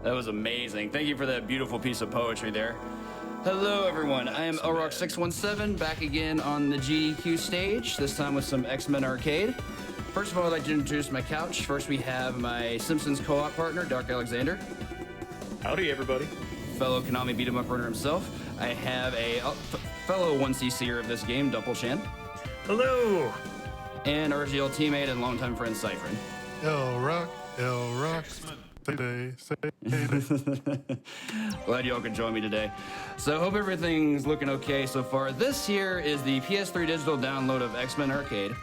That was amazing. Thank you for that beautiful piece of poetry there. Hello, everyone. I am LRock617, back again on the GDQ stage, this time with some X-Men Arcade. First of all, I'd like to introduce my couch. First, we have my Simpsons co-op partner, darkalexandr. Howdy, everybody. Fellow Konami beat-em-up runner himself. I have a fellow 1cc'er of this game, Dumpling. Hello. And RGL teammate and longtime friend, Cypher. LRock. Say. Glad y'all could join me today. So hope everything's looking okay so far. This here is the PS3 digital download of X-Men Arcade.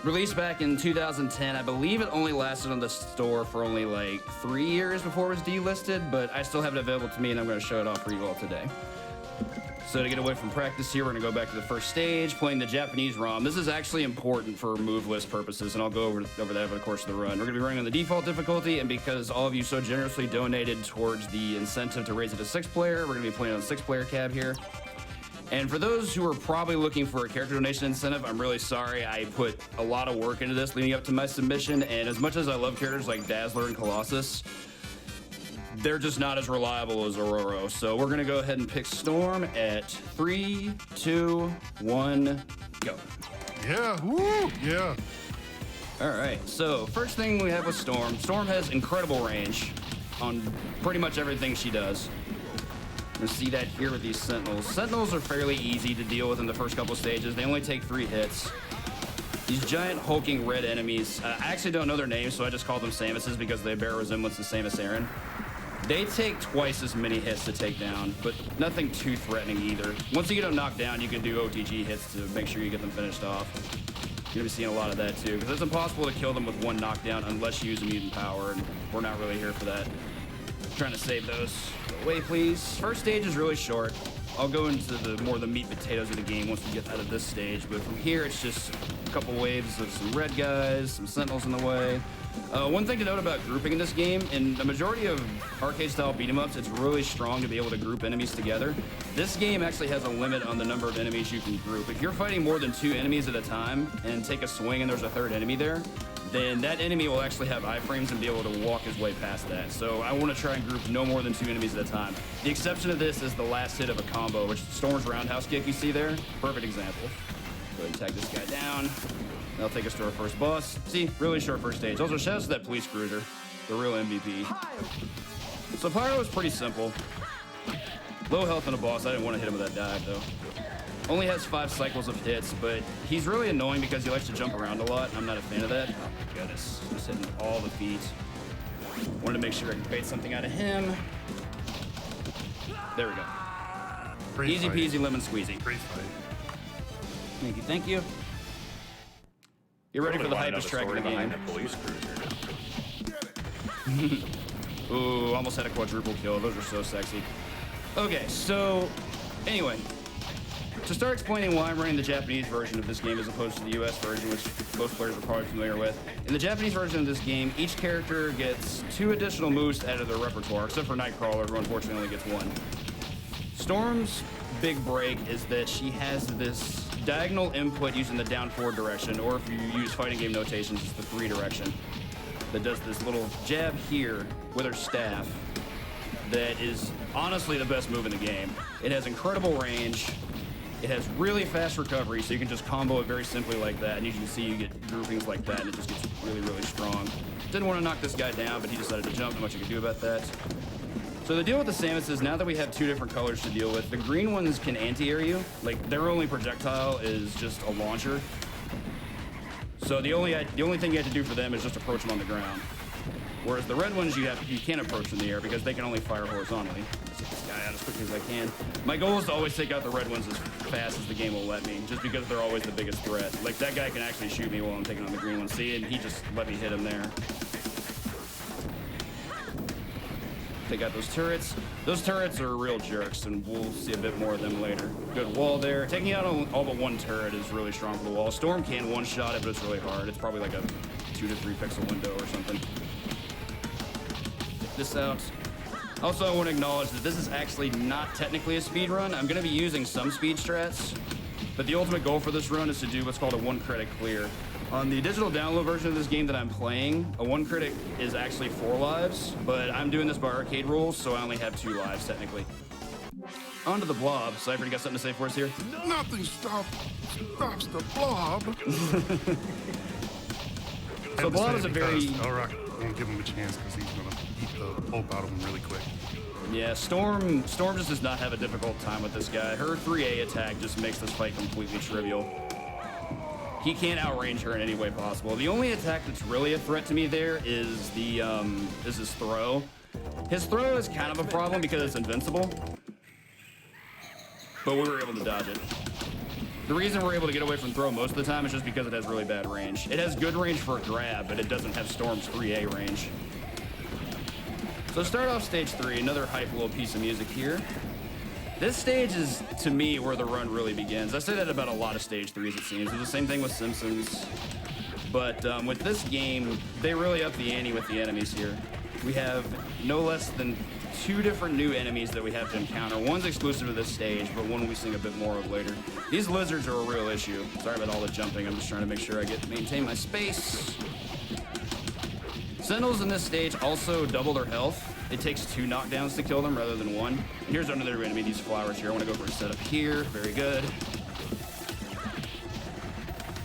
Released back in 2010. I believe it only lasted on the store for only like 3 years before it was delisted, but I still have it available to me and I'm going to show it off for you all today. So to get away from practice here, we're gonna go back to the first stage, playing the Japanese ROM. This is actually important for move list purposes, and I'll go over that over the course of the run. We're gonna be running on the default difficulty, and because all of you so generously donated towards the incentive to raise it to 6-player, we're gonna be playing on 6-player cab here. And for those who are probably looking for a character donation incentive, I'm really sorry. I put a lot of work into this leading up to my submission, and as much as I love characters like Dazzler and Colossus, they're just not as reliable as Aurora. So we're gonna go ahead and pick Storm at 3, 2, 1, go. Yeah, woo, yeah. All right, so first thing we have with Storm. Storm has incredible range on pretty much everything she does. You're gonna see that here with these Sentinels. Sentinels are fairly easy to deal with in the first couple stages. They only take 3 hits. These giant hulking red enemies, I actually don't know their names, so I just call them Samuses because they bear a resemblance to Samus Aran. They take twice as many hits to take down, but nothing too threatening either. Once you get them knocked down, you can do OTG hits to make sure you get them finished off. You're gonna be seeing a lot of that too, because it's impossible to kill them with 1 knockdown unless you use a mutant power, and we're not really here for that. Trying to save those. Go away, please. First stage is really short. I'll go into the more the meat and potatoes of the game once we get out of this stage, but from here it's just a couple waves of some red guys, some Sentinels in the way. One thing to note about grouping in this game, in the majority of arcade-style beat-em-ups, it's really strong to be able to group enemies together. This game actually has a limit on the number of enemies you can group. If you're fighting more than 2 enemies at a time and take a swing and there's a 3rd enemy there, then that enemy will actually have iframes and be able to walk his way past that. So I want to try and group no more than 2 enemies at a time. The exception of this is the last hit of a combo, which is Storm's roundhouse kick you see there. Perfect example. Go ahead and tag this guy down. That'll take us to our first boss. See, really short first stage. Also, shout out to that police cruiser, the real MVP. So Pyro is pretty simple. Low health on a boss. I didn't want to hit him with that dive, though. Only has 5 cycles of hits, but he's really annoying because he likes to jump around a lot, and I'm not a fan of that. Oh my goodness, just hitting all the feet. Wanted to make sure I could bait something out of him. There we go. Great Easy fight. peasy lemon squeezy. Great fight. Thank you, thank you. You're ready for the hypest track in the game. The police cruiser. Ooh, almost had a quadruple kill. Those are so sexy. Okay, so anyway, to start explaining why I'm running the Japanese version of this game as opposed to the US version, which most players are probably familiar with. In the Japanese version of this game, each character gets 2 additional moves to add to their repertoire, except for Nightcrawler, who unfortunately only gets 1. Storm's big break is that she has this diagonal input using the down forward direction, or if you use fighting game notations, it's the 3 direction, that does this little jab here with her staff that is honestly the best move in the game. It has incredible range. It has really fast recovery, so you can just combo it very simply like that, and you can see you get groupings like that, and it just gets really, really strong. Didn't want to knock this guy down, but he decided to jump. Not much you can do about that. So the deal with the Samus is now that we have 2 different colors to deal with, the green ones can anti-air you. Like, their only projectile is just a launcher. So the only thing you have to do for them is just approach them on the ground. Whereas the red ones, you can't approach in the air because they can only fire horizontally. Let's get this guy out as quickly as I can. My goal is to always take out the red ones as fast as the game will let me, just because they're always the biggest threat. Like, that guy can actually shoot me while I'm taking on the green ones. See, and he just let me hit him there. Take out those turrets. Those turrets are real jerks, and we'll see a bit more of them later. Good wall there. Taking out all but 1 turret is really strong for the wall. Storm can one-shot it, but it's really hard. It's probably like a 2 to 3 pixel window or something. Take this out. Also, I want to acknowledge that this is actually not technically a speed run. I'm going to be using some speed strats, but the ultimate goal for this run is to do what's called a 1 credit clear. On the digital download version of this game that I'm playing, a one critic is actually 4 lives, but I'm doing this by arcade rules, so I only have 2 lives technically. On to the blob. Cypher, you got something to say for us here? Nothing stops the blob. So blob is a very... LRock won't give him a chance because he's going to eat the pulp out of him really quick. Yeah, Storm just does not have a difficult time with this guy. Her 3A attack just makes this fight completely trivial. He can't outrange her in any way possible. The only attack that's really a threat to me there is his throw. His throw is kind of a problem because it's invincible, but we were able to dodge it. The reason we're able to get away from throw most of the time is just because it has really bad range. It has good range for a grab, but it doesn't have Storm's 3A range. So start off stage 3, another hype little piece of music here. This stage is, to me, where the run really begins. I say that about a lot of stage 3s, it seems. It's the same thing with Simpsons. But with this game, they really up the ante with the enemies here. We have no less than 2 different new enemies that we have to encounter. One's exclusive to this stage, but one we sing a bit more of later. These lizards are a real issue. Sorry about all the jumping. I'm just trying to make sure I maintain my space. Sentinels in this stage also double their health. It takes 2 knockdowns to kill them rather than 1. And here's another enemy, these flowers here. I want to go for a setup here. Very good.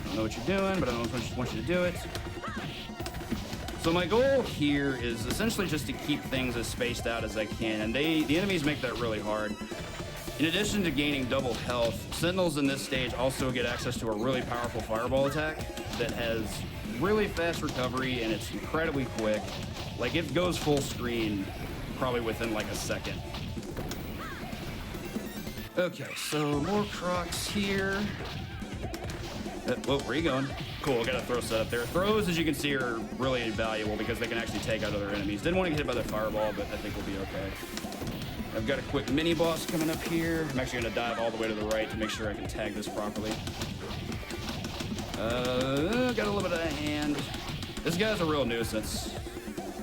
I don't know what you're doing, but I don't want you to do it. So my goal here is essentially just to keep things as spaced out as I can, and the enemies make that really hard. In addition to gaining double health, Sentinels in this stage also get access to a really powerful fireball attack that has really fast recovery, and it's incredibly quick. Like, it goes full screen probably within like a second. Okay, so more crocs here. Whoa, where are you going? Cool, got a throw set up there. Throws, as you can see, are really invaluable because they can actually take out other enemies. Didn't want to get hit by their fireball, but I think we'll be okay. I've got a quick mini boss coming up here. I'm actually gonna dive all the way to the right to make sure I can tag this properly. Got a little bit of a hand. This guy's a real nuisance.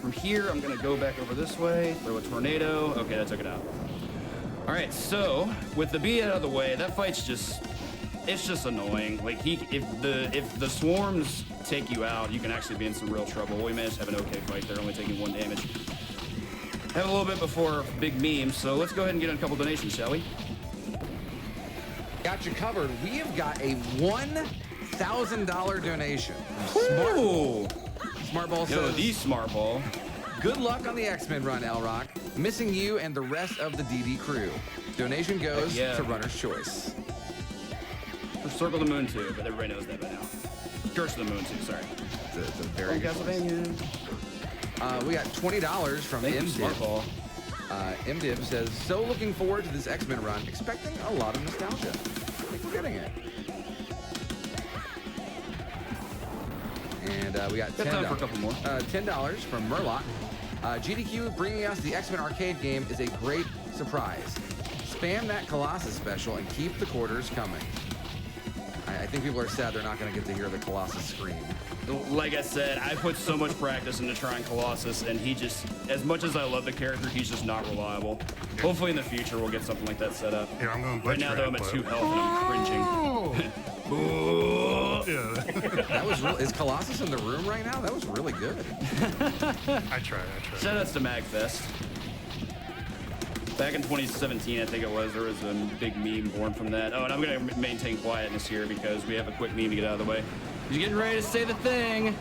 From here, I'm gonna go back over this way, throw a tornado. Okay, that took it out. All right, so with the bee out of the way, that fight's it's just annoying. Like, if the swarms take you out, you can actually be in some real trouble. We managed to have an okay fight there, only taking 1 damage. Have a little bit before big memes, so let's go ahead and get in a couple donations, shall we? Got you covered. We have got a $1,000 donation from Ooh! Smartball Yo, says, the Smartball. good luck on the X-Men run, LRock. Missing you and the rest of the DD crew. Donation goes to Runner's Choice. For Circle the Moon too, but everybody knows that by now. Curse of the Moon too, sorry. It's a very good Castlevania. We got $20 from Thank you, MDiv. Smartball. MDiv says, so looking forward to this X-Men run, expecting a lot of nostalgia. I think we're getting it. And we got Time for a couple more. $10 from Murloc. GDQ bringing us the X-Men arcade game is a great surprise. Spam that Colossus special and keep the quarters coming. I think people are sad they're not going to get to hear the Colossus scream. Like I said, I put so much practice into trying Colossus, and he just, as much as I love the character, he's just not reliable. Hopefully in the future we'll get something like that set up. Yeah, I'm going to Right now though I'm at 2 health and I'm cringing. Yeah. That was real. Is Colossus in the room right now? That was really good. I tried. Shoutouts to MagFest. Back in 2017, I think it was, there was a big meme born from that. Oh, and I'm gonna maintain quietness here because we have a quick meme to get out of the way. He's getting ready to say the thing.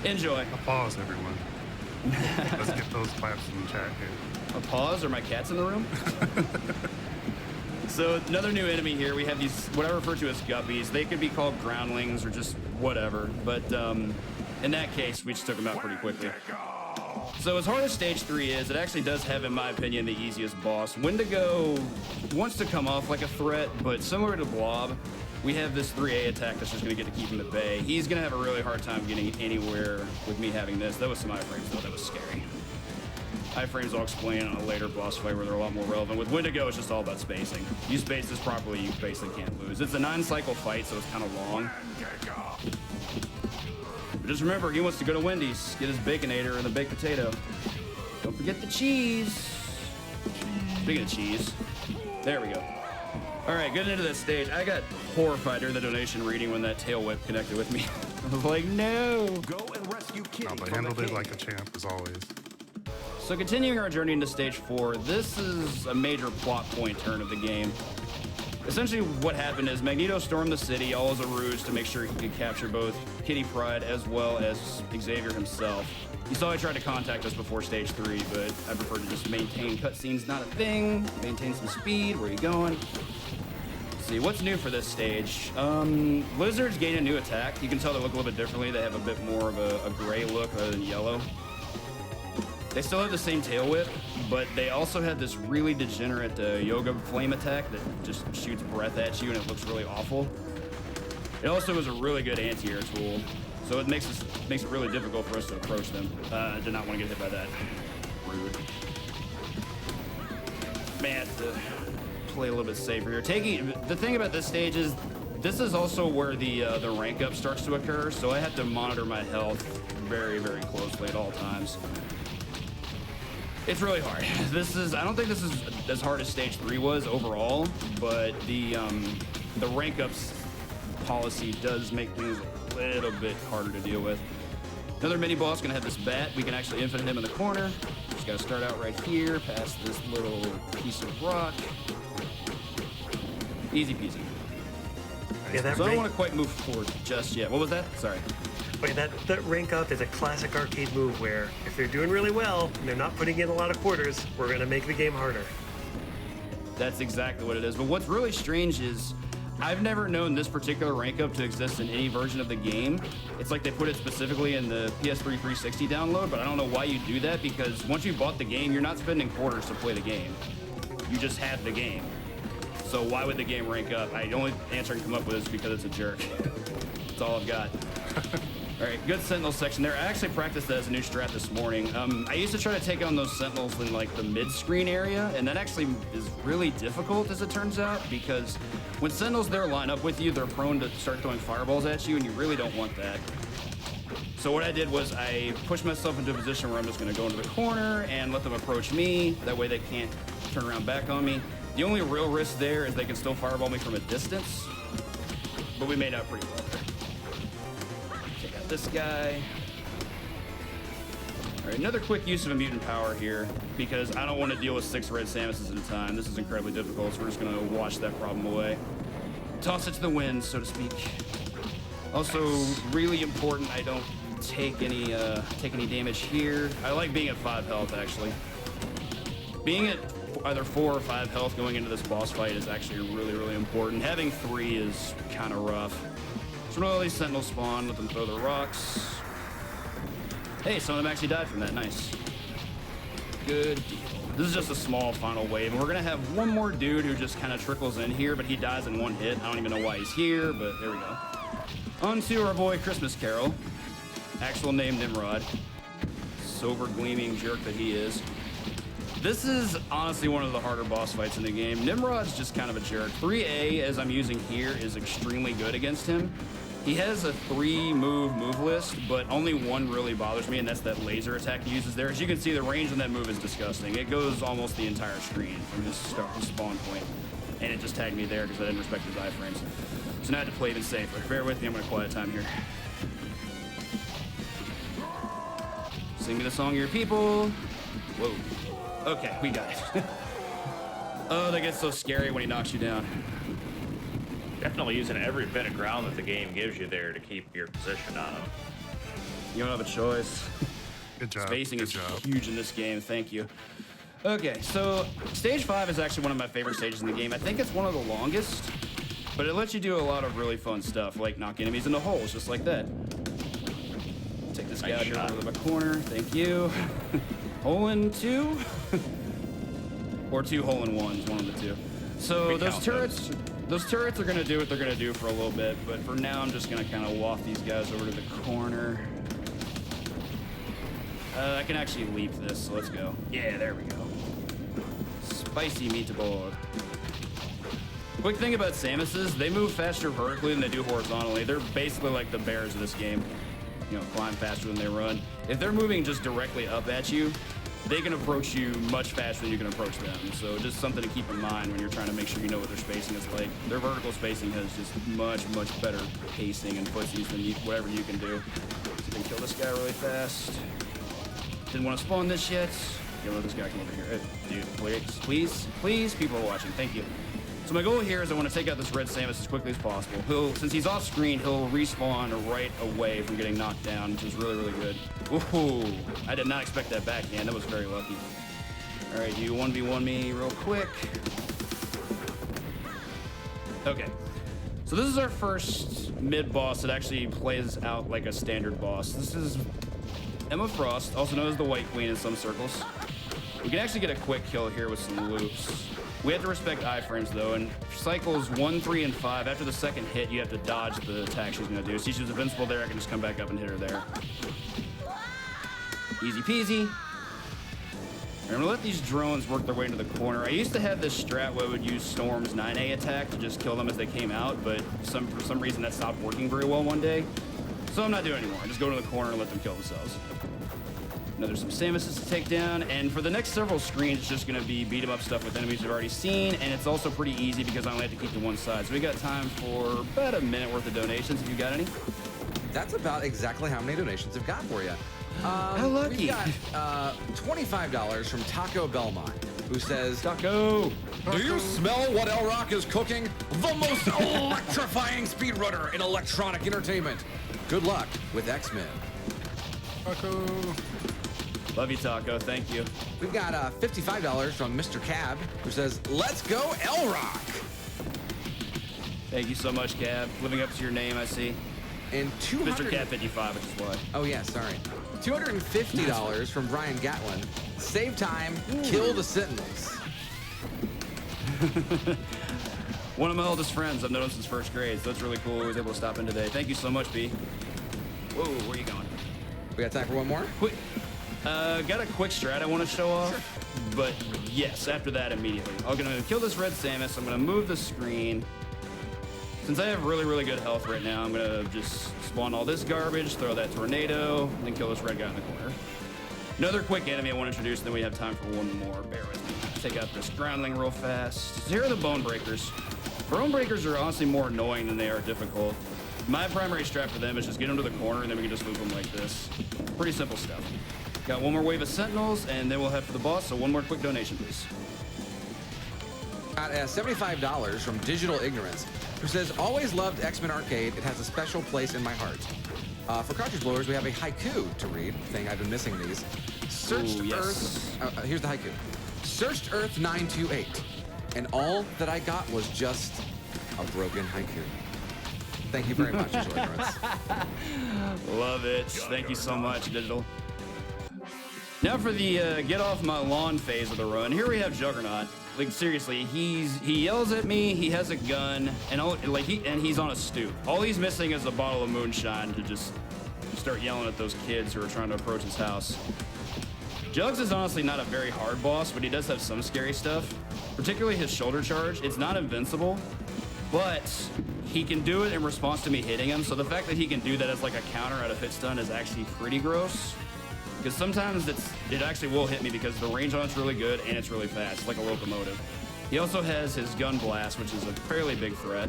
Enjoy. Applause, everyone. Let's get those claps in the chat here. A pause? Are my cats in the room? So another new enemy here. We have these, what I refer to as guppies. They could be called groundlings or just whatever. But in that case, we just took them out pretty quickly. So as hard as stage 3 is, it actually does have, in my opinion, the easiest boss. Wendigo wants to come off like a threat, but similar to Blob, we have this 3A attack that's just going to get to keep him at bay. He's going to have a really hard time getting anywhere with me having this. That was some iframes, though. That was scary. Iframes I'll explain on a later boss fight where they're a lot more relevant. With Wendigo, it's just all about spacing. You space this properly, you basically can't lose. It's a 9-cycle fight, so it's kind of long. But just remember, he wants to go to Wendy's, get his Baconator and the baked potato. Don't forget the cheese. Speaking of cheese, there we go. All right, getting into this stage, I got horrified during the donation reading when that tail whip connected with me. I was like, no. Go and rescue Kitty No, but from the handled it cave. like a champ, as always. So continuing our journey into stage 4, this is a major plot point turn of the game. Essentially what happened is Magneto stormed the city all as a ruse to make sure he could capture both Kitty Pryde as well as Xavier himself. You saw he tried to contact us before stage 3, but I prefer to just maintain cutscenes, not a thing. Maintain some speed. Where are you going? Let's see, what's new for this stage? Lizards gain a new attack. You can tell they look a little bit differently. They have a bit more of a gray look rather than yellow. They still have the same tail whip, but they also have this really degenerate yoga flame attack that just shoots breath at you and it looks really awful. It also is a really good anti-air tool, so it makes it really difficult for us to approach them. I did not want to get hit by that. Rude. Man, to play a little bit safer here. The thing about this stage is this is also where the rank up starts to occur, so I have to monitor my health very, very closely at all times. It's really hard. I don't think this is as hard as stage 3 was overall, but the rank ups policy does make things a little bit harder to deal with. Another mini boss gonna have this bat. We can actually infinite him in the corner. Just gotta start out right here, past this little piece of rock. Easy peasy. Yeah, that So I don't rank, want to quite move forward just yet. What was that? Sorry. wait, that rank up is a classic arcade move where if they're doing really well and they're not putting in a lot of quarters, we're gonna make the game harder. That's exactly what it is. But what's really strange is I've never known this particular rank up to exist in any version of the game. It's like they put it specifically in the PS3 360 download, but I don't know why you do that because once you bought the game, you're not spending quarters to play the game. You just have the game. So why would the game rank up? The only answer I can come up with is because it's a jerk. That's all I've got. All right, good Sentinel section there. I actually practiced that as a new strat this morning. I used to try to take on those Sentinels in like the mid-screen area, and that actually is really difficult as it turns out, because when Sentinels there line up with you, they're prone to start throwing fireballs at you, and you really don't want that. So what I did was I pushed myself into a position where I'm just gonna go into the corner and let them approach me. That way they can't turn around back on me. The only real risk there is they can still fireball me from a distance, but we made out pretty well there. Take out this guy. All right, another quick use of a mutant power here, because I don't want to deal with 6 red Samuses at a time. This is incredibly difficult, so we're just gonna wash that problem away. Toss it to the wind, so to speak. Also, really important, I don't take any damage here. I like being at 5 health, actually. Being at either 4 or 5 health going into this boss fight is actually really, really important. Having 3 is kind of rough. So when all these Sentinels spawn, let them throw their rocks. Hey, some of them actually died from that. Nice. Good deal. This is just a small final wave, and we're gonna have one more dude who just kind of trickles in here, but he dies in one hit. I don't even know why he's here, but there we go. On to our boy Christmas Carol. Actual name Nimrod. Sober gleaming jerk that he is. This is honestly one of the harder boss fights in the game. Nimrod's just kind of a jerk. 3A, as I'm using here, is extremely good against him. He has a 3-move list, but only one really bothers me, and that's that laser attack he uses there. As you can see, the range on that move is disgusting. It goes almost the entire screen from his spawn point, and it just tagged me there because I didn't respect his iframes. So now I have to play even safer. Bear with me, I'm gonna quiet time here. Sing me the song, your people. Whoa. Okay, we got it. Oh, that gets so scary when he knocks you down. Definitely using every bit of ground that the game gives you there to keep your position on him. You don't have a choice. Good job. Spacing Good is job. huge in this game, thank you. Okay, so stage 5 is actually one of my favorite stages in the game. I think it's one of the longest, but it lets you do a lot of really fun stuff, like knock enemies into holes, just like that. Take this guy out here over the corner, thank you. Hole in 2? Or 2 hole in 1s, one of the 2. So those turrets are gonna do what they're gonna do for a little bit, but for now I'm just gonna kind of waft these guys over to the corner. I can actually leap this, so let's go. Yeah, there we go. Spicy meatball. Quick thing about Samuses, they move faster vertically than they do horizontally. They're basically like the bears of this game. You know, climb faster than they run. If they're moving just directly up at you, they can approach you much faster than you can approach them. So just something to keep in mind when you're trying to make sure you know what their spacing is like. Their vertical spacing has just much better pacing and footsies than whatever you can do. So you can kill this guy really fast. Didn't want to spawn this yet. Okay, let this guy come over here. Dude, please, people are watching. Thank you. So my goal here is I want to take out this red Samus as quickly as possible. Since he's off screen, he'll respawn right away from getting knocked down, which is really good. Ooh, I did not expect that backhand. That was very lucky. All right, you 1v1 me real quick. Okay, so this is our first mid-boss that actually plays out like a standard boss. This is Emma Frost, also known as the White Queen in some circles. We can actually get a quick kill here with some loops. We have to respect iframes though, and cycles 1, 3, and 5, after the second hit, you have to dodge the attack she's gonna do. See, she's invincible there, I can just come back up and hit her there. Easy peasy. I'm gonna let these drones work their way into the corner. I used to have this strat where I would use Storm's 9A attack to just kill them as they came out, but for some reason that stopped working very well one day. So I'm not doing it anymore. I just go to the corner and let them kill themselves. Now there's some Samuses to take down, and for the next several screens, it's just gonna be beat 'em up stuff with enemies we've already seen, and it's also pretty easy because I only have to keep to one side. So we got time for about a minute worth of donations, if you got any. That's about exactly how many donations I've got for you. How lucky. We got $25 from Taco Belmont, who says, Taco! Do you smell what LRock is cooking? The most electrifying speedrunner in electronic entertainment. Good luck with X-Men. Taco. Love you, Taco. Thank you. We've got $55 from Mr. Cab, who says, let's go LRock. Thank you so much, Cab. Living up to your name, I see. And Mr. Cab 55, which is why. Oh yeah, sorry. $250 from Brian Gatlin. Save time, kill the Sentinels. One of my oldest friends I've known him since first grade, so that's really cool. He was able to stop in today. Thank you so much, B. Whoa, where are you going? We got time for one more? Quick. Got a quick strat I want to show off, but yes, after that immediately. I'm gonna kill this red Samus. I'm gonna move the screen. Since I have really good health right now, I'm gonna just spawn all this garbage, throw that tornado, and then kill this red guy in the corner. Another quick enemy I want to introduce, and then we have time for one more. Bear with me. Take out this groundling real fast. So here are the bone breakers. Bone breakers are honestly more annoying than they are difficult. My primary strat for them is just get them to the corner, and then we can just loop them like this. Pretty simple stuff. Got one more wave of Sentinels, and then we'll head for the boss, so one more quick donation, please. Got $75 from Digital Ignorance, who says, always loved X-Men Arcade. It has a special place in my heart. For cartridge blowers, we have a haiku to read. Thing I've been missing these. Searched Ooh, yes. Earth. Here's the haiku. Searched Earth 928, and all that I got was just a broken haiku. Thank you very much, Digital Ignorance. Love it. Thank you so much, Digital. Now for the get off my lawn phase of the run. Here we have Juggernaut. Like seriously, he yells at me. He has a gun, and he's on a stoop. All he's missing is a bottle of moonshine to just start yelling at those kids who are trying to approach his house. Jugs is honestly not a very hard boss, but he does have some scary stuff. Particularly his shoulder charge. It's not invincible, but he can do it in response to me hitting him. So the fact that he can do that as like a counter out of hit stun is actually pretty gross. Because sometimes it actually will hit me because the range on it's really good and it's really fast, like a locomotive. He also has his gun blast, which is a fairly big threat.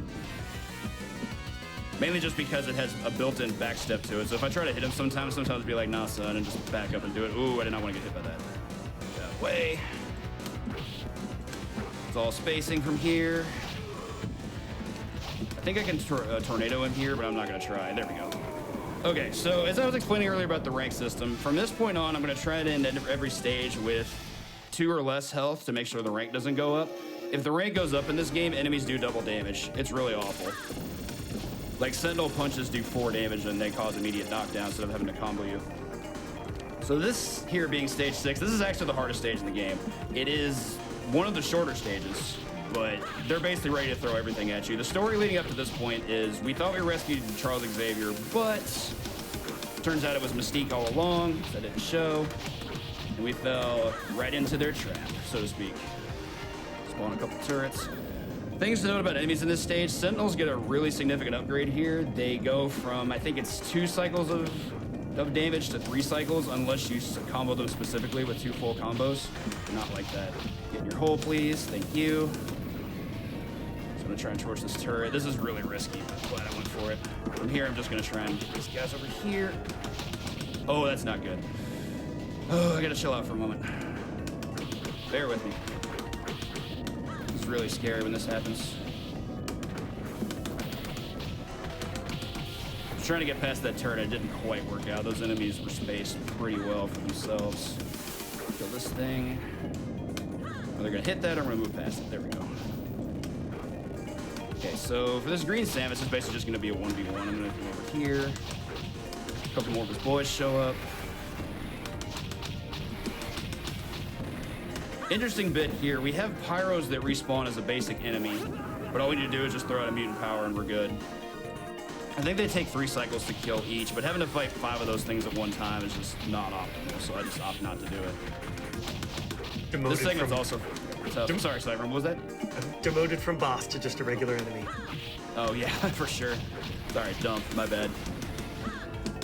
Mainly just because it has a built-in backstep to it. So if I try to hit him sometimes it'd be like, nah, son, and just back up and do it. Ooh, I did not want to get hit by that. That way. It's all spacing from here. I think I can tornado him here, but I'm not going to try. There we go. Okay, so as I was explaining earlier about the rank system, from this point on, I'm going to try to end every stage with 2 or less health to make sure the rank doesn't go up. If the rank goes up in this game, enemies do double damage. It's really awful. Like, Sentinel punches do 4 damage and they cause immediate knockdown instead of having to combo you. So this here being stage 6, this is actually the hardest stage in the game. It is one of the shorter stages, but they're basically ready to throw everything at you. The story leading up to this point is we thought we rescued Charles Xavier, but turns out it was Mystique all along. That didn't show. And we fell right into their trap, so to speak. Spawn a couple turrets. Things to note about enemies in this stage, Sentinels get a really significant upgrade here. They go from, I think it's 2 cycles of of damage to 3 cycles unless you combo them specifically with 2 full combos. Not like that. Get in your hole, please. Thank you. So I'm gonna try and torch this turret. This is really risky, but I'm glad I went for it. From here, I'm just gonna try and get these guys over here. Oh, that's not good. Oh, I gotta chill out for a moment. Bear with me. It's really scary when this happens. Trying to get past that turret, it didn't quite work out. Those enemies were spaced pretty well for themselves. Kill this thing. Oh, they're gonna hit that, or I'm gonna move past it. There we go. Okay, so for this green Sam, it's basically just gonna be a 1v1. I'm gonna come over here. A couple more of his boys show up. Interesting bit here. We have pyros that respawn as a basic enemy, but all we need to do is just throw out a mutant power and we're good. I think they take 3 cycles to kill each, but having to fight 5 of those things at one time is just not optimal, so I just opt not to do it. Demoted This segment's from, also tough. I'm sorry, Cyber, what was that? demoted from boss to just a regular enemy. Oh, yeah, for sure. Sorry, dump, my bad.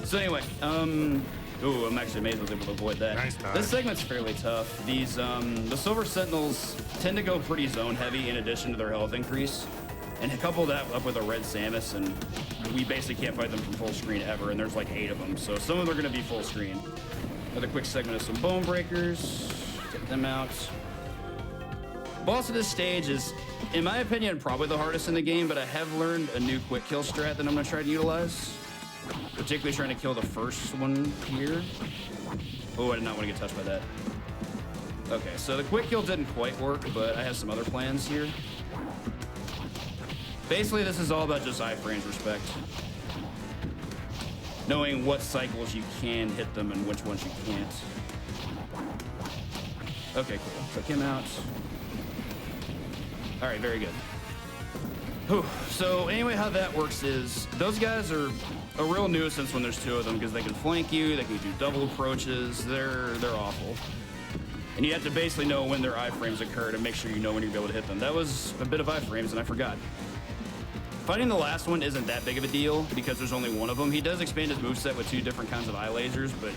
So anyway, ooh, I'm actually amazed I was able to avoid that. Nice dodge. This segment's fairly tough. These, the Silver Sentinels tend to go pretty zone heavy in addition to their health increase. And couple that up with a red Samus, and we basically can't fight them from full screen ever, and there's like 8 of them, so some of them are going to be full screen. Another quick segment of some Bone Breakers. Get them out. Boss of this stage is, in my opinion, probably the hardest in the game, but I have learned a new quick kill strat that I'm going to try to utilize. Particularly trying to kill the first one here. Oh, I did not want to get touched by that. Okay, so the quick kill didn't quite work, but I have some other plans here. Basically, this is all about just iframes respect. Knowing what cycles you can hit them and which ones you can't. Okay, cool. Took him out. All right, very good. Whew. So anyway, how that works is those guys are a real nuisance when there's 2 of them because they can flank you, they can do double approaches. They're awful. And you have to basically know when their iframes occur to make sure you know when you're able to hit them. That was a bit of iframes, and I forgot. Fighting the last one isn't that big of a deal because there's only 1 of them. He does expand his moveset with 2 different kinds of eye lasers, but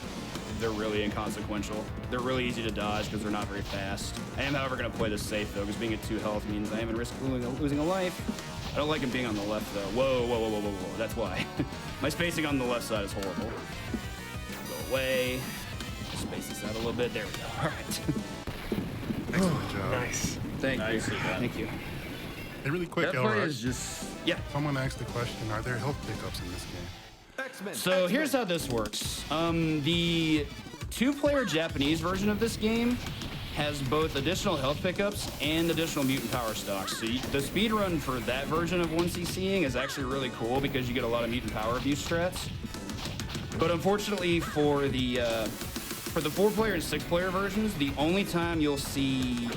they're really inconsequential. They're really easy to dodge because they're not very fast. I am, however, going to play this safe, though, because being at 2 health means I am at risk of losing a life. I don't like him being on the left, though. Whoa, whoa, whoa, whoa, whoa, whoa. That's why. My spacing on the left side is horrible. Go away. Space this out a little bit. There we go. All right. Excellent job. Nice. Thank you. Nicely done. Thank you. Hey, really quick, That part LRock. is just... Yeah. Someone asked the question, are there health pickups in this game? So here's how this works. The 2-player Japanese version of this game has both additional health pickups and additional mutant power stocks. So the speed run for that version of 1cc'ing is actually really cool because you get a lot of mutant power abuse strats. But unfortunately for the 4-player and 6-player versions, the only time you'll see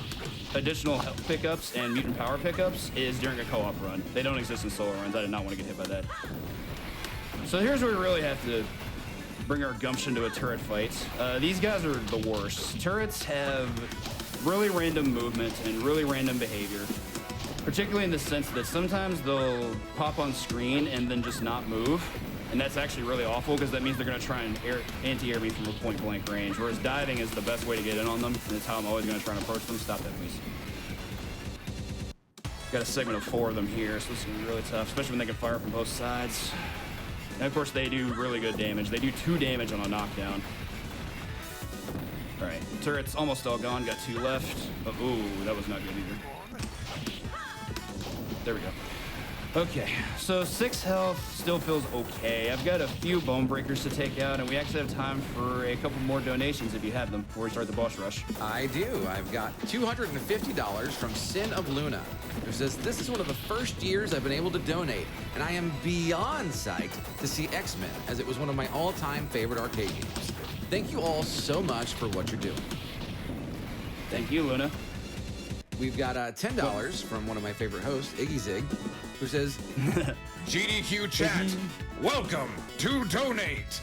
additional health pickups and mutant power pickups is during a co-op run. They don't exist in solo runs. I did not want to get hit by that. So here's where we really have to bring our gumption to a turret fight. These guys are the worst. Turrets have really random movement and really random behavior, particularly in the sense that sometimes they'll pop on screen and then just not move. And that's actually really awful because that means they're going to try and anti-air me from a point-blank range, whereas diving is the best way to get in on them, and it's how I'm always going to try and approach them. Stop that, please. Got a segment of 4 of them here, so this is going to be really tough, especially when they can fire from both sides. And of course, they do really good damage. They do 2 damage on a knockdown. All right, turret's almost all gone. Got 2 left. Oh, ooh, that was not good either. There we go. Okay, so 6 health still feels okay. I've got a few Bone Breakers to take out, and we actually have time for a couple more donations if you have them before we start the boss rush. I do. I've got $250 from Sin of Luna, who says, this is one of the first years I've been able to donate, and I am beyond psyched to see X-Men, as it was one of my all-time favorite arcade games. Thank you all so much for what you're doing. Thank you, Luna. We've got $10 from one of my favorite hosts, Iggy Zig, who says, GDQ chat, welcome to donate.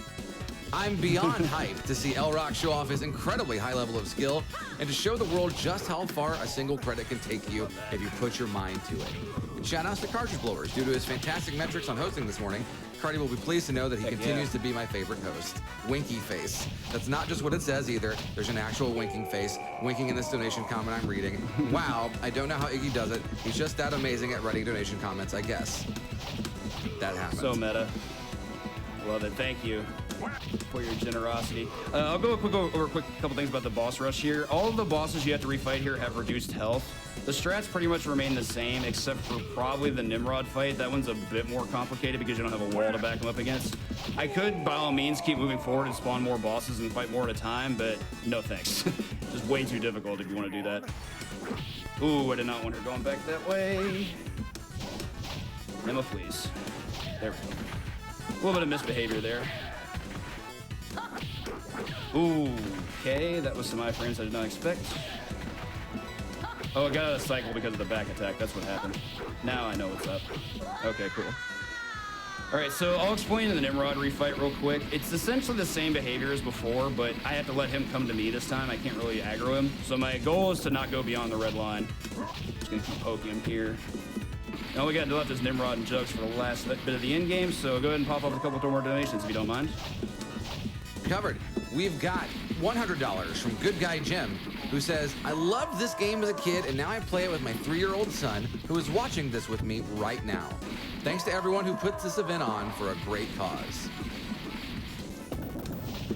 I'm beyond hyped to see LRock show off his incredibly high level of skill and to show the world just how far a single credit can take you if you put your mind to it. Shout outs to cartridgeblowers. Due to his fantastic metrics on hosting this morning, Cardi will be pleased to know that he continues to be my favorite host. Winky face. That's not just what it says either. There's an actual winking face. Winking in this donation comment I'm reading. Wow, I don't know how Iggy does it. He's just that amazing at writing donation comments, I guess. That happens. So meta. Love it. Thank you for your generosity. I'll go over a quick couple things about the boss rush here. All of the bosses you have to refight here have reduced health. The strats pretty much remain the same, except for probably the Nimrod fight. That one's a bit more complicated because you don't have a wall to back them up against. I could, by all means, keep moving forward and spawn more bosses and fight more at a time, but no thanks. Just way too difficult if you want to do that. Ooh, I did not want her going back that way. Emma, please. There we go. A little bit of misbehavior there. Ooh, okay, that was some iframes I did not expect. Oh, I got out of cycle because of the back attack. That's what happened. Now I know what's up. Okay, cool. All right, so I'll explain the Nimrod refight real quick. It's essentially the same behavior as before, but I have to let him come to me this time. I can't really aggro him. So my goal is to not go beyond the red line. Just gonna keep poking him here. All we got left is Nimrod and Jugs for the last bit of the end game, so go ahead and pop up a couple more donations if you don't mind. Covered. We've got $100 from Good Guy Jim, who says, I loved this game as a kid, and now I play it with my 3-year-old son, who is watching this with me right now. Thanks to everyone who puts this event on for a great cause.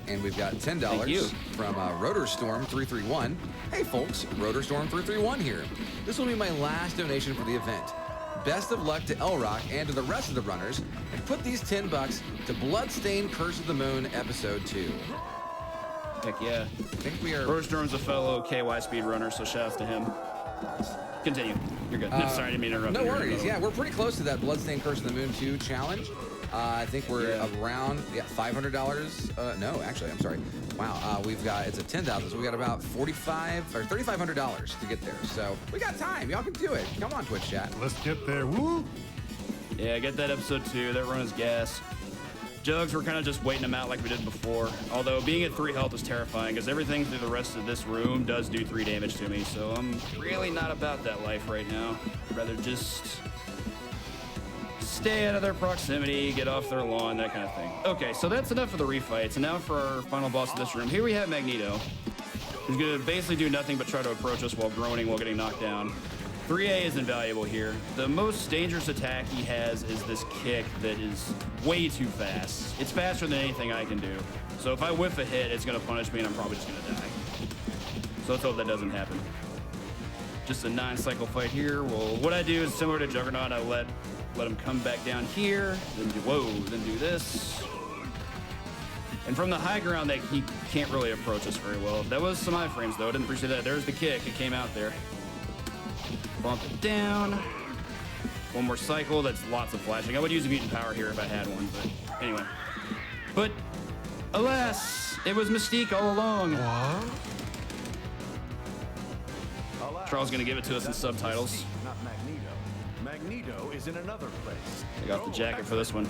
And we've got $10 from RotorStorm331. Hey folks, RotorStorm331 here. This will be my last donation for the event. Best of luck to LRock and to the rest of the runners, and put these $10 to Bloodstained Curse of the Moon Episode 2. Heck yeah. I think we are... Roadstorm's a fellow KY speedrunner, so shouts to him. Continue. You're good. No, sorry, I didn't mean to interrupt. No worries. Yeah, we're pretty close to that Bloodstained Curse of the Moon 2 challenge. I think we're around $500. No, actually, I'm sorry. Wow, we've got, it's a 10,000, so we got about $4,500 or $3,500 to get there. So we got time. Y'all can do it. Come on, Twitch chat. Let's get there. Woo! Yeah, get that episode 2. That run is gas. Jugs, we're kind of just waiting them out like we did before. Although being at 3 health is terrifying because everything through the rest of this room does do 3 damage to me. So I'm really not about that life right now. I'd rather just stay out of their proximity, get off their lawn, that kind of thing. Okay, so that's enough for the refights. And now for our final boss of this room. Here we have Magneto. He's gonna basically do nothing but try to approach us while groaning while getting knocked down. 3A is invaluable here. The most dangerous attack he has is this kick that is way too fast. It's faster than anything I can do. So if I whiff a hit, it's gonna punish me and I'm probably just gonna die. So let's hope that doesn't happen. Just a 9-cycle fight here. Well, what I do is similar to Juggernaut. I let him come back down here, then do this. And from the high ground, he can't really approach us very well. That was some iframes though. I didn't appreciate that. There's the kick. It came out there. Bump it down. One more cycle. That's lots of flashing. I would use a mutant power here if I had one, but anyway. But alas, it was Mystique all along. What? Charles gonna give it to us in subtitles. Not Magneto. Magneto is in another place. I got the jacket for this one.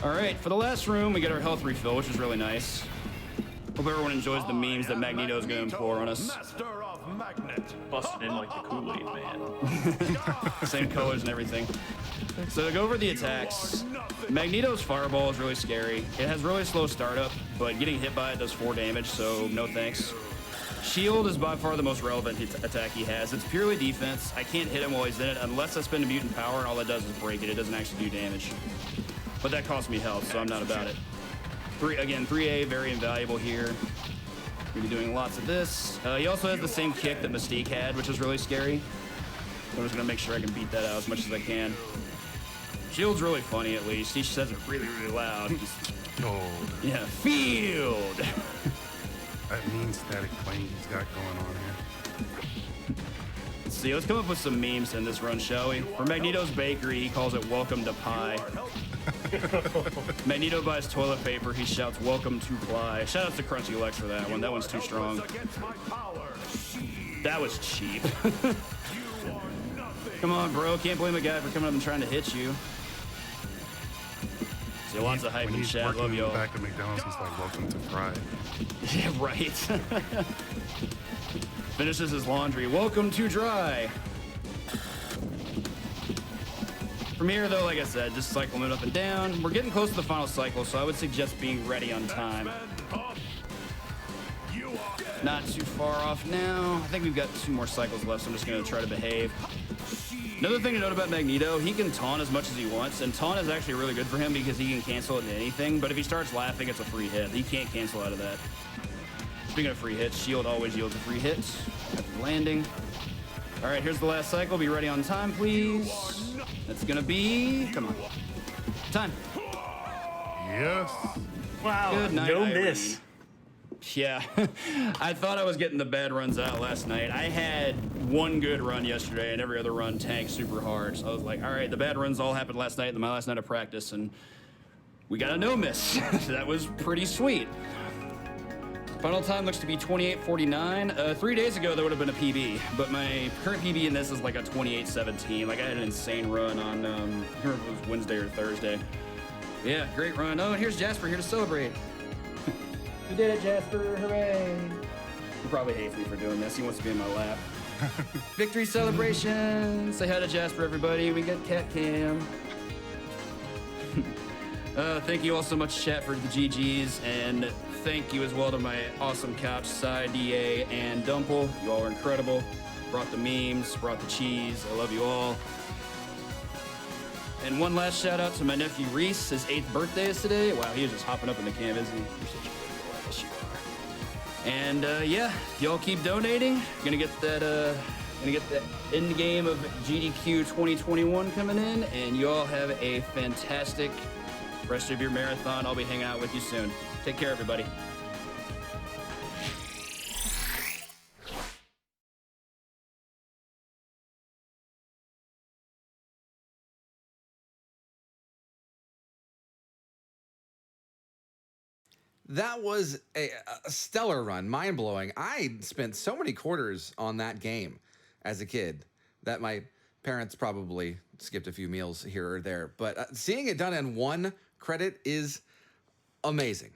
All right, for the last room, we get our health refill, which is really nice. Hope everyone enjoys the memes that Magneto is going to implore on us. Master of Magnet. Busted in like the Kool-Aid man. Same colors and everything. So to go over the attacks, Magneto's fireball is really scary. It has really slow startup, but getting hit by it does 4 damage, so no thanks. Shield is by far the most relevant attack he has. It's purely defense. I can't hit him while he's in it unless I spend a mutant power, and all that does is break it. It doesn't actually do damage. But that costs me health, so I'm not about it. 3A, very invaluable here. We'll be doing lots of this. He also has the same kick that Mystique had, which is really scary. So I'm just gonna make sure I can beat that out as much as I can. Shield's really funny, at least. He says it really, really loud. Oh. Yeah, field! That mean static plane he's got going on here. Let's see, let's come up with some memes in this run, shall we? For Magneto's Bakery, he calls it welcome to pie. Magneto buys toilet paper, he shouts welcome to fly. Shout out to Crunchy Lex for that one. That one's too strong. That was cheap. Come on, bro. Can't blame a guy for coming up and trying to hit you. See, lots of hype in chat. Love y'all. Back at McDonald's, he's like, welcome to fry. Yeah, right. Finishes his laundry. Welcome to dry. From here, though, like I said, just cycle it up and down. We're getting close to the final cycle, so I would suggest being ready on time. Not too far off now. I think we've got 2 more cycles left, so I'm just going to try to behave. Another thing to note about Magneto, he can taunt as much as he wants, and taunt is actually really good for him because he can cancel into anything, but if he starts laughing, it's a free hit. He can't cancel out of that. Speaking of free hits, shield always yields a free hit after landing. All right, here's the last cycle. Be ready on time, please. That's going to be... Come on. Time. Yes. Wow, Good night, no Irene. miss. Yeah, I thought I was getting the bad runs out last night. I had 1 good run yesterday, and every other run tanked super hard. So I was like, all right, the bad runs all happened last night, my last night of practice, and we got a no miss. That was pretty sweet. Final time looks to be 28:49. 3 days ago, that would have been a PB, but my current PB in this is like a 28:17. Like, I had an insane run on, I don't remember if it was Wednesday or Thursday. Yeah, great run. Oh, and here's Jasper here to celebrate. You did it, Jasper. Hooray. He probably hates me for doing this. He wants to be in my lap. Victory celebration. Say hi to Jasper, everybody. We got Cat Cam. Thank you all so much, chat, for the GGs, and thank you as well to my awesome couch, Side, DA, and Dumple. You all are incredible. Brought the memes, brought the cheese. I love you all. And one last shout out to my nephew Reese. His 8th birthday is today. Wow, he was just hopping up in the cam, isn't he? You're such a good boy. Yes, you are. And yeah, y'all keep donating. Gonna get that end game of GDQ 2021 coming in, and y'all have a fantastic rest of your marathon. I'll be hanging out with you soon. Take care, everybody. That was a stellar run, mind-blowing. I spent so many quarters on that game as a kid that my parents probably skipped a few meals here or there. But seeing it done in 1 credit is amazing.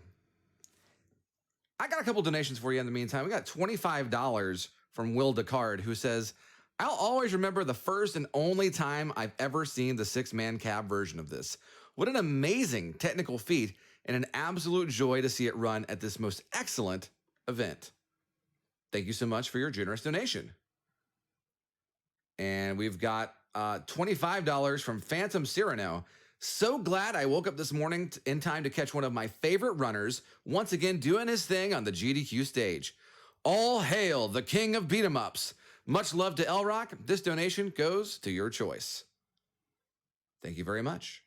I got a couple donations for you in the meantime. We got $25 from Will Descard, who says, I'll always remember the first and only time I've ever seen the 6-man cab version of this. What an amazing technical feat, and an absolute joy to see it run at this most excellent event. Thank you so much for your generous donation. And we've got $25 from Phantom Cyrano. So glad I woke up this morning in time to catch one of my favorite runners once again doing his thing on the GDQ stage. All hail the king of beat 'em ups. Much love to LRock. This donation goes to your choice. Thank you very much.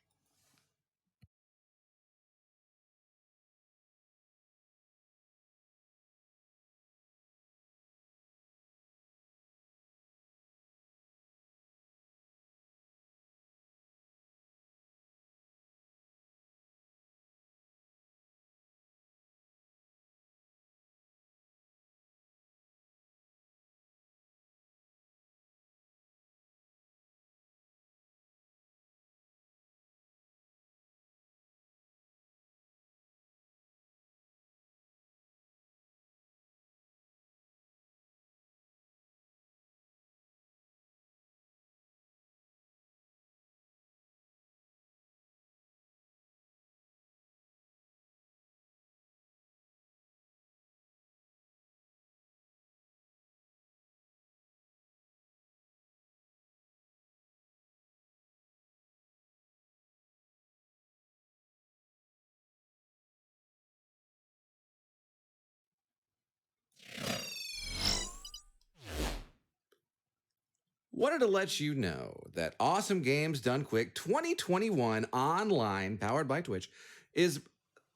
Wanted to let you know that Awesome Games Done Quick 2021 online, powered by Twitch, is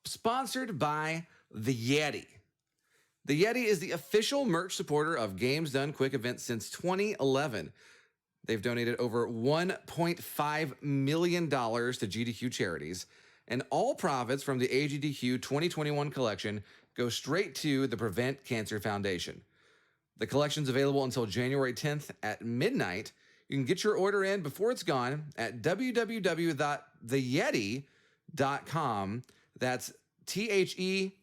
sponsored by the Yeti. The Yeti is the official merch supporter of Games Done Quick events since 2011. They've donated over $1.5 million to GDQ charities, and all profits from the AGDQ 2021 collection go straight to the Prevent Cancer Foundation. The collection's available until January 10th at midnight. You can get your order in before it's gone at www.theyetee.com. That's THEYETEE.com.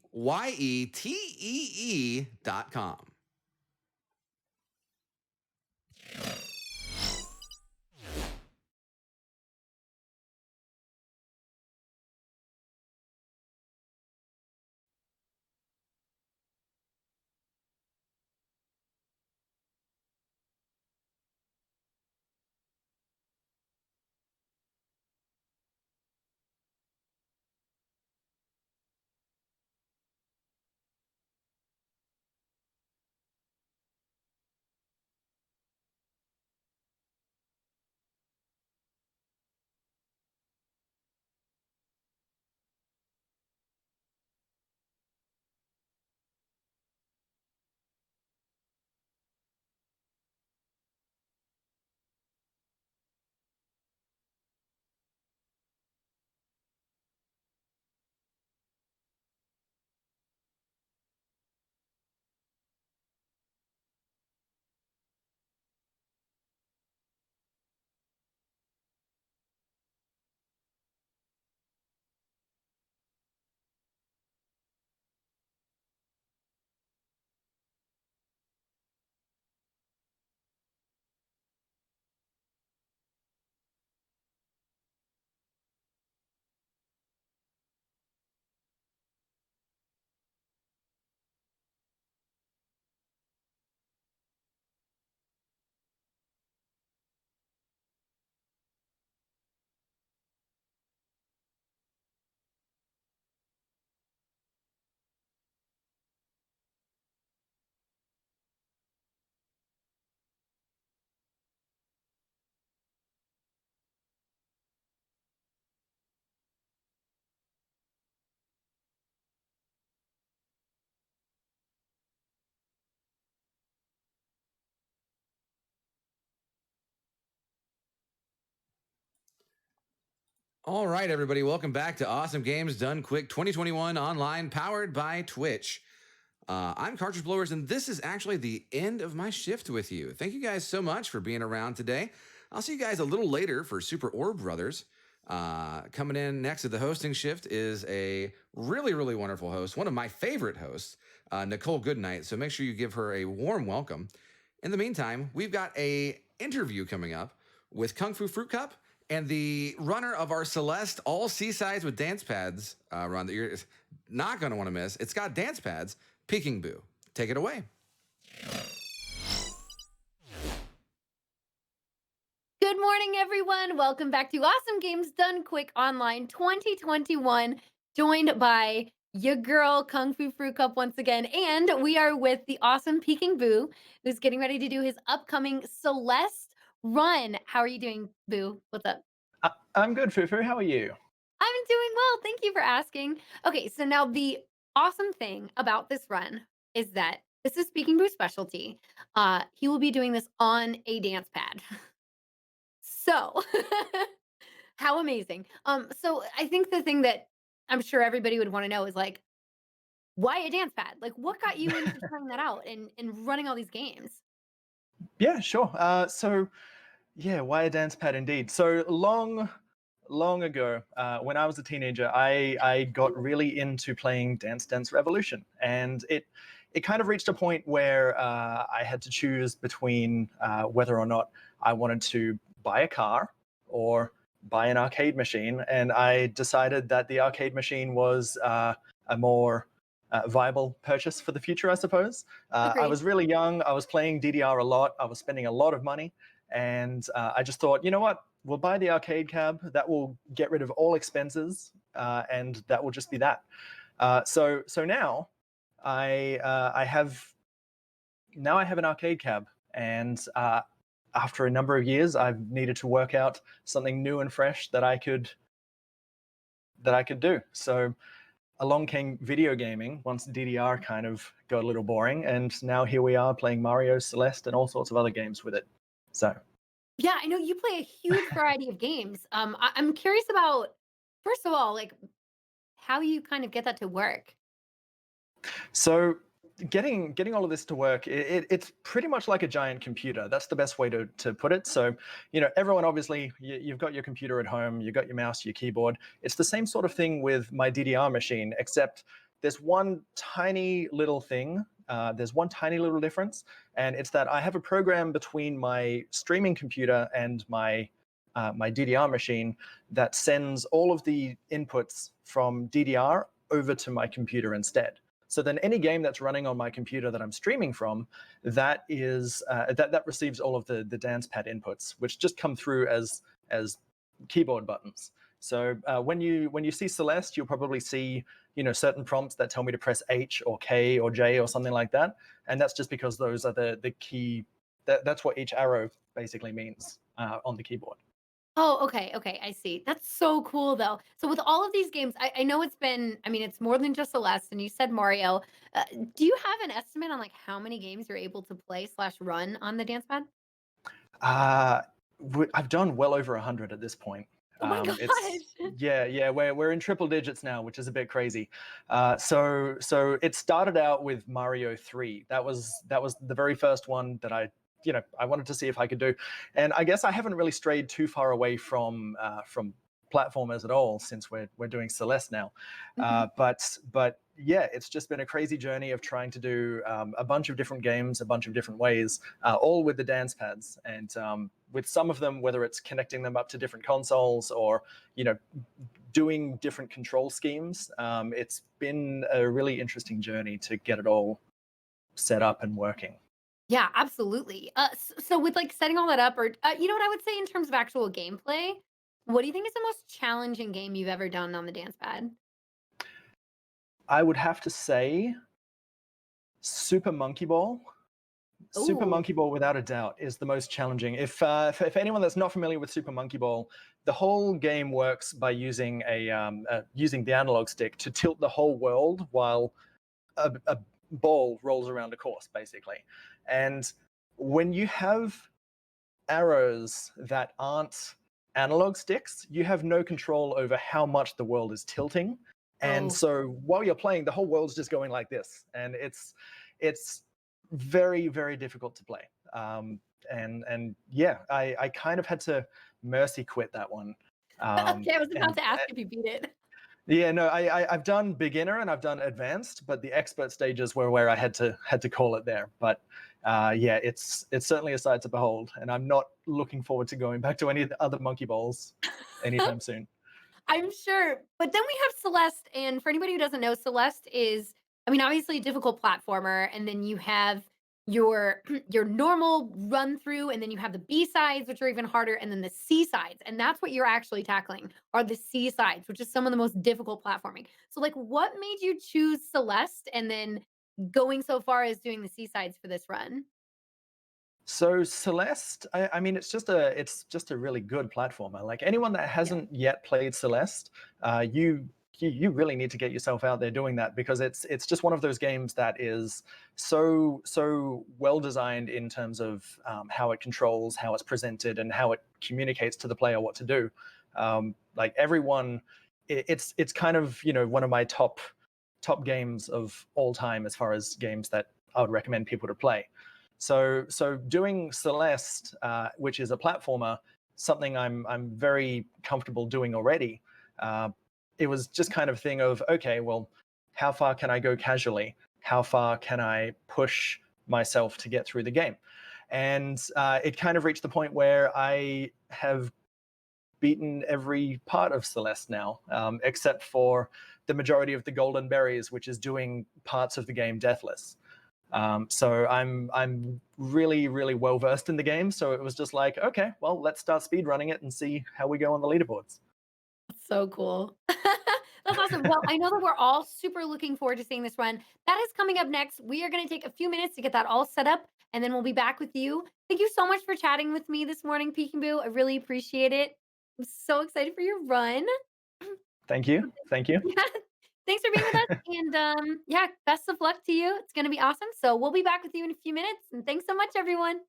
All right, everybody, welcome back to Awesome Games Done Quick 2021 online, powered by Twitch. I'm Cartridgeblowers, and this is actually the end of my shift with you. Thank you guys so much for being around today. I'll see you guys a little later for Super Orb Brothers. Coming in next to the hosting shift is a really, really wonderful host, one of my favorite hosts, Nicole Goodnight. So make sure you give her a warm welcome. In the meantime, we've got a interview coming up with Kungfufruitcup and the runner of our Celeste All Seasides with Dance Pads run that you're not going to want to miss. It's got dance pads, PeekingBoo. Take it away. Good morning, everyone. Welcome back to Awesome Games Done Quick Online 2021, joined by your girl, Kungfufruitcup once again. And we are with the awesome PeekingBoo, who's getting ready to do his upcoming Celeste run. How are you doing, Boo? What's up? I'm good, Fufu. How are you? I'm doing well. Thank you for asking. Okay, so now the awesome thing about this run is that this is PeekingBoo's specialty. He will be doing this on a dance pad. So, how amazing. So I think the thing that I'm sure everybody would want to know is like, why a dance pad? Like, what got you into trying that out and running all these games? Yeah, sure. Why a dance pad indeed? So long ago, when I was a teenager, I got really into playing Dance Dance Revolution, and it kind of reached a point where I had to choose between whether or not I wanted to buy a car or buy an arcade machine, and I decided that the arcade machine was a more viable purchase for the future, I suppose. I Agreed. was really young. I was playing DDR a lot. I was spending a lot of money, and I just thought, you know what? We'll buy the arcade cab. That will get rid of all expenses, and that will just be that. So now I have an arcade cab, and after a number of years, I've needed to work out something new and fresh that I could do. So along came video gaming once DDR kind of got a little boring, and now here we are playing Mario, Celeste, and all sorts of other games with it. So Yeah, I know you play a huge variety of games. I'm curious about, first of all, like how you kind of get that to work. So getting all of this to work, it's pretty much like a giant computer. That's the best way to put it. So, everyone, obviously, you've got your computer at home, you've got your mouse, your keyboard. It's the same sort of thing with my DDR machine, except there's one tiny little thing. There's one tiny little difference, and it's that I have a program between my streaming computer and my DDR machine that sends all of the inputs from DDR over to my computer instead. So then any game that's running on my computer that I'm streaming from, that is that receives all of the dance pad inputs, which just come through as keyboard buttons. So when you see Celeste, you'll probably see certain prompts that tell me to press H or K or J or something like that, and that's just because those are the key. That's what each arrow basically means on the keyboard. Oh, okay, I see. That's so cool, though. So with all of these games, I know it's more than just Celeste, and you said Mario. Do you have an estimate on like how many games you're able to play / run on the dance pad? I've done well over 100 at this point. Oh my gosh! We're in triple digits now, which is a bit crazy. So it started out with Mario 3. That was the very first one that I wanted to see if I could do, and I guess I haven't really strayed too far away from platformers at all since we're doing Celeste now. But yeah, it's just been a crazy journey of trying to do a bunch of different games, a bunch of different ways, all with the dance pads, and with some of them, whether it's connecting them up to different consoles or doing different control schemes. It's been a really interesting journey to get it all set up and working. Yeah, absolutely. So with like setting all that up, or you know what I would say in terms of actual gameplay, what do you think is the most challenging game you've ever done on the dance pad? I would have to say Super Monkey Ball. Super Ooh. Monkey Ball, without a doubt, is the most challenging. If anyone that's not familiar with Super Monkey Ball, the whole game works by using using the analog stick to tilt the whole world while a ball rolls around a course, basically. And when you have arrows that aren't analog sticks, you have no control over how much the world is tilting. And Oh. so while you're playing, the whole world's just going like this. And it's very, very difficult to play. And yeah, I kind of had to mercy quit that one. Okay, I was about and to ask if you beat it. yeah, no, I've done beginner and I've done advanced, but the expert stages were where I had to call it there. But yeah, it's certainly a sight to behold, and I'm not looking forward to going back to any of the other monkey bowls anytime soon. I'm sure. But then we have Celeste, and for anybody who doesn't know, Celeste is, I mean, obviously a difficult platformer, and then you have your your normal run through, and then you have the B sides, which are even harder, and then the C sides, and that's what you're actually tackling are the C sides, which is some of the most difficult platforming. So, like, what made you choose Celeste, and then going so far as doing the C sides for this run? So Celeste, I mean, it's just a really good platformer. Like anyone that hasn't yet played Celeste, you really need to get yourself out there doing that, because it's just one of those games that is so well designed in terms of how it controls, how it's presented, and how it communicates to the player what to do. Like everyone, it's kind of one of my top games of all time as far as games that I would recommend people to play. So doing Celeste, which is a platformer, something I'm very comfortable doing already. It was just kind of thing of, okay, well, how far can I go casually? How far can I push myself to get through the game? And it kind of reached the point where I have beaten every part of Celeste now, except for the majority of the golden berries, which is doing parts of the game deathless. So I'm really, really well versed in the game. So it was just like, okay, well, let's start speed running it and see how we go on the leaderboards. So cool. That's awesome. Well, I know that we're all super looking forward to seeing this run. That is coming up next. We are going to take a few minutes to get that all set up, and then we'll be back with you. Thank you so much for chatting with me this morning, PeekingBoo. I really appreciate it. I'm so excited for your run. Thank you. Thank you. Yeah. Thanks for being with us. And yeah, best of luck to you. It's going to be awesome. So we'll be back with you in a few minutes. And thanks so much, everyone.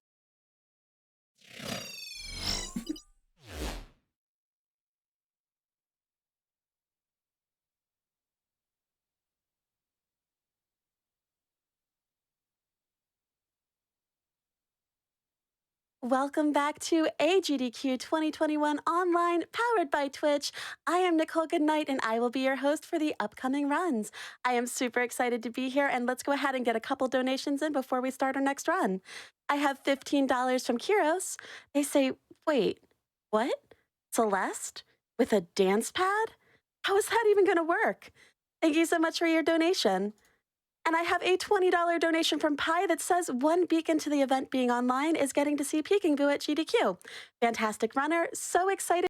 Welcome back to AGDQ 2021 Online, powered by Twitch. I am Nicole Goodnight, and I will be your host for the upcoming runs. I am super excited to be here, and let's go ahead and get a couple donations in before we start our next run. I have $15 from Kiros. They say, wait, what? Celeste? With a dance pad? How is that even going to work? Thank you so much for your donation. And I have a $20 donation from Pi that says one beacon to the event being online is getting to see PeekingBoo at GDQ. Fantastic runner, so excited.